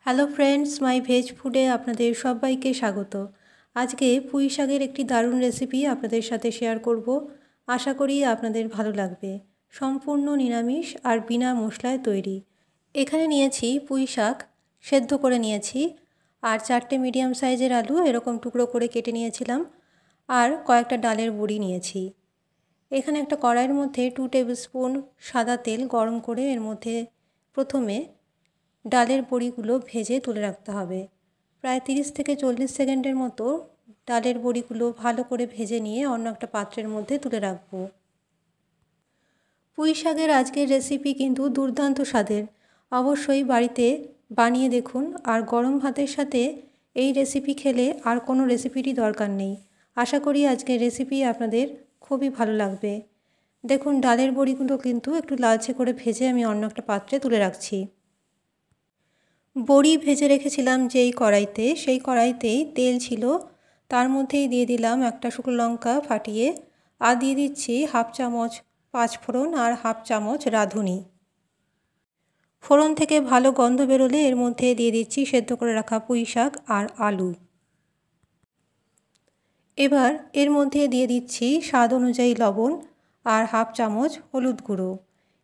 Hello friends, মাই veg ফুডে আপনাদের সবাইকে স্বাগত। আজকে পুঁই শাকের একটি দারুণ রেসিপি আপনাদের সাথে শেয়ার করব। আশা করি আপনাদের ভালো লাগবে। সম্পূর্ণ নিরামিষ আর বিনা মশলায় তৈরি। এখানে নিয়েছি পুঁই শাক, সেদ্ধ করে নিয়েছি, আর 4টে মিডিয়াম সাইজের আলু এরকম টুকরো করে কেটে নিয়েছিলাম, আর কয়েকটা ডালের বড়ি নিয়েছি। এখানে একটা কড়াইয়ের মধ্যে 2 টেবিল স্পুন সাদা তেল গরম করে এর মধ্যে প্রথমে ডালের বড়িগুলো ভেজে তুলে রাখতে হবে। প্রায় 30 থেকে 40 সেকেন্ডের মতো ডালের বড়িগুলো ভালো করে ভেজে নিয়ে অন্য একটা পাত্রের মধ্যে তুলে রাখব। পুঁই শাকের আজকের রেসিপি কিন্তু দুর্দান্ত স্বাদের। অবশ্যই বাড়িতে বানিয়ে দেখুন, আর গরম ভাতের সাথে এই রেসিপি খেলে আর কোনো রেসিপিরই দরকার নেই। আশা করি আজকের রেসিপি আপনাদের খুবই ভালো লাগবে। দেখুন, ডালের বড়িগুলো কিন্তু একটু লালচে করে ভেজে আমি অন্য একটা পাত্রে তুলে রাখছি। বড়ি ভেজে রেখেছিলাম যেই কড়াইতে, সেই কড়াইতেই তেল ছিল, তার মধ্যেই দিয়ে দিলাম একটা শুকনো লঙ্কা ফাটিয়ে, আর দিয়ে দিচ্ছি 1/2 চামচ পাঁচফোড়ন আর 1/2 চামচ রাঁধুনি। ফোড়ন থেকে ভালো গন্ধ বেরোলে এর মধ্যে দিয়ে দিচ্ছি সেদ্ধ করে রাখা পুঁই শাক আর আলু। এবার এর মধ্যে দিয়ে দিচ্ছি স্বাদ অনুযায়ী লবণ আর 1/2 চামচ হলুদ গুঁড়ো।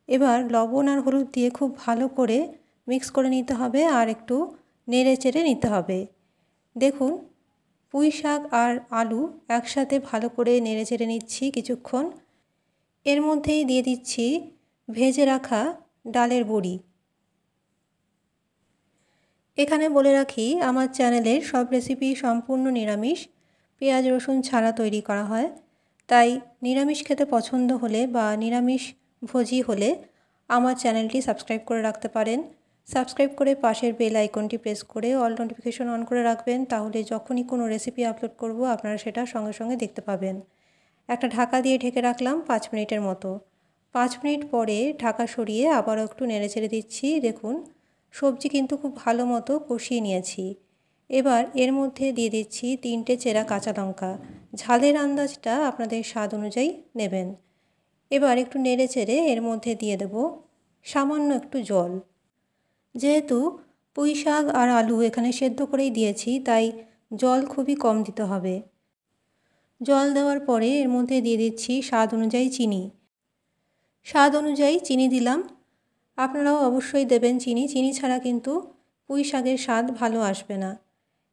এবার লবণ আর হলুদ দিয়ে খুব ভালো করে মিক্স করে নিতে হবে আর একটু নেড়ে চেড়ে নিতে হবে। দেখুন, পুঁই শাক আর আলু একসাথে ভালো করে নেড়ে চেড়ে নিচ্ছি কিছুক্ষণ। এর মধ্যেই দিয়ে দিচ্ছি ভেজে রাখা ডালের বড়ি। এখানে বলে রাখি, আমার চ্যানেলের সব রেসিপি সম্পূর্ণ নিরামিষ, পেঁয়াজ রসুন ছাড়া তৈরি করা হয়। তাই নিরামিষ খেতে পছন্দ হলে বা নিরামিষ ভোজি হলে আমার চ্যানেলটি সাবস্ক্রাইব করে রাখতে পারেন। সাবস্ক্রাইব করে পাশের বেল আইকনটি প্রেস করে অল নোটিফিকেশন অন করে রাখবেন, তাহলে যখনই কোনো রেসিপি আপলোড করব আপনারা সেটা সঙ্গে সঙ্গে দেখতে পাবেন। একটা ঢাকা দিয়ে ঢেকে রাখলাম 5 মিনিটের মতো। 5 মিনিট পরে ঢাকা সরিয়ে আবারও একটু নেড়ে চেড়ে দিচ্ছি। দেখুন, সবজি কিন্তু খুব ভালো মতো কষিয়ে নিয়েছি। এবার এর মধ্যে দিয়ে দিচ্ছি 3টে চেরা কাঁচা লঙ্কা। ঝালের আন্দাজটা আপনাদের স্বাদ অনুযায়ী নেবেন। এবার একটু নেড়ে চেড়ে এর মধ্যে দিয়ে দেব সামান্য একটু জল। যেহেতু পুঁই শাক আর আলু এখানে সেদ্ধ করেই দিয়েছি, তাই জল খুবই কম দিতে হবে। জল দেওয়ার পরে এর মধ্যে দিয়ে দিচ্ছি স্বাদ অনুযায়ী চিনি। স্বাদ অনুযায়ী চিনি দিলাম, আপনারাও অবশ্যই দেবেন চিনি। চিনি ছাড়া কিন্তু পুঁই শাকের স্বাদ ভালো আসবে না।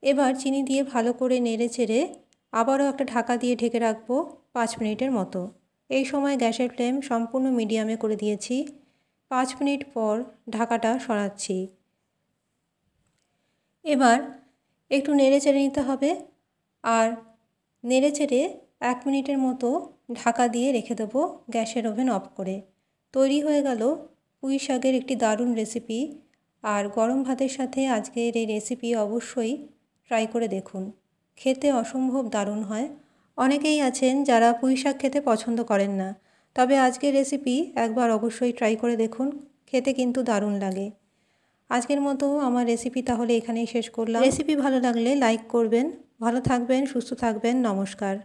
এবার চিনি দিয়ে ভালো করে নেড়ে চেড়ে আবারও একটা ঢাকা দিয়ে ঢেকে রাখবো 5 মিনিটের মতো। এই সময় গ্যাসের ফ্লেম সম্পূর্ণ মিডিয়ামে করে দিয়েছি। 5 মিনিট পর ঢাকাটা সরাচ্ছি। এবার একটু নেড়ে চেড়ে নিতে হবে, আর নেড়ে চেড়ে 1 মিনিটের মতো ঢাকা দিয়ে রেখে দেবো গ্যাসের ওভেন অফ করে। তৈরি হয়ে গেল পুঁই শাকের একটি দারুণ রেসিপি। আর গরম ভাতের সাথে আজকের এই রেসিপি অবশ্যই ট্রাই করে দেখুন, খেতে অসম্ভব দারুণ হয়। অনেকেই আছেন যারা পুঁই শাক খেতে পছন্দ করেন না, তবে আজকের রেসিপি একবার অবশ্যই ট্রাই করে দেখুন, খেতে কিন্তু দারুণ লাগে। আজকের মতো আমার রেসিপি তাহলে এখানেই শেষ করলাম। রেসিপি ভালো লাগলে লাইক করবেন। ভালো থাকবেন, সুস্থ থাকবেন। নমস্কার।